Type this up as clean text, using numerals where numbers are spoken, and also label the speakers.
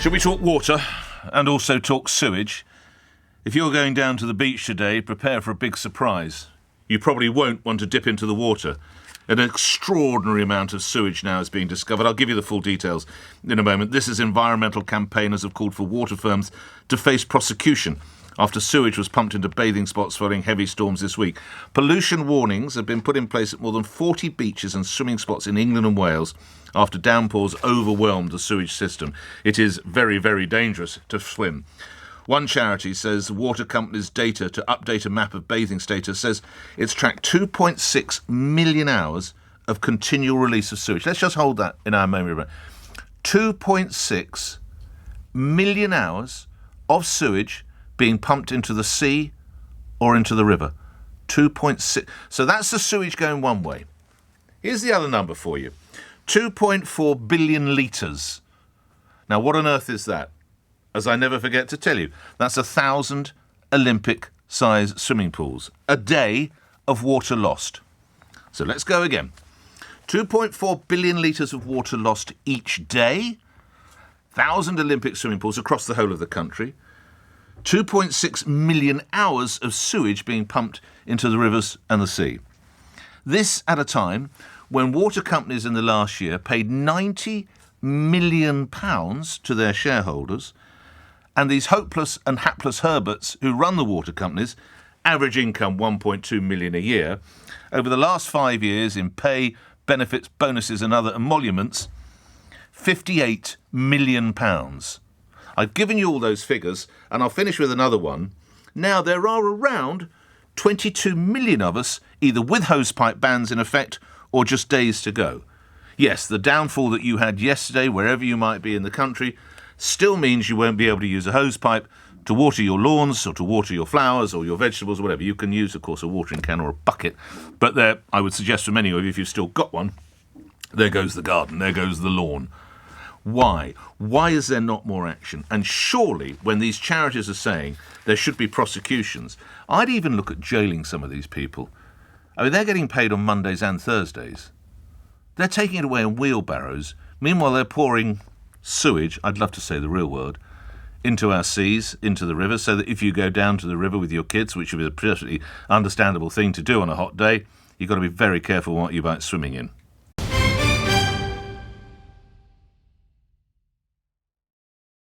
Speaker 1: Should we talk water and also talk sewage? If you're going down to the beach today, prepare for a big surprise. You probably won't want to dip into the water. An extraordinary amount of sewage now is being discovered. I'll give you the full details in a moment. This is environmental campaigners have called for water firms to face prosecution after sewage was pumped into bathing spots following heavy storms this week. Pollution warnings have been put in place at more than 40 beaches and swimming spots in England and Wales after downpours overwhelmed the sewage system. It is very, very dangerous to swim. One charity says the water company's data to update a map of bathing status says it's tracked 2.6 million hours of continual release of sewage. Let's just hold that in our memory. 2.6 million hours of sewage being pumped into the sea or into the river. 2.6. So that's the sewage going one way. Here's the other number for you. 2.4 billion litres. Now, what on earth is that? As I never forget to tell you, that's 1,000 Olympic-sized swimming pools. A day of water lost. So let's go again. 2.4 billion litres of water lost each day. 1,000 Olympic swimming pools across the whole of the country. 2.6 million hours of sewage being pumped into the rivers and the sea. This at a time when water companies in the last year paid £90 million to their shareholders, and these hopeless and hapless herberts who run the water companies, average income 1.2 million a year, over the last 5 years in pay, benefits, bonuses and other emoluments, £58 million. I've given you all those figures, and I'll finish with another one. Now, there are around 22 million of us, either with hosepipe bans in effect or just days to go. Yes, the downfall that you had yesterday, wherever you might be in the country, still means you won't be able to use a hosepipe to water your lawns or to water your flowers or your vegetables or whatever. You can use, of course, a watering can or a bucket. But there, I would suggest for many of you, if you've still got one, there goes the garden, there goes the lawn. Why? Why is there not more action? And surely, when these charities are saying there should be prosecutions, I'd even look at jailing some of these people. I mean, they're getting paid on Mondays and Thursdays. They're taking it away in wheelbarrows. Meanwhile, they're pouring sewage, I'd love to say the real word, into our seas, into the rivers, so that if you go down to the river with your kids, which would be a perfectly understandable thing to do on a hot day, you've got to be very careful what you're swimming in.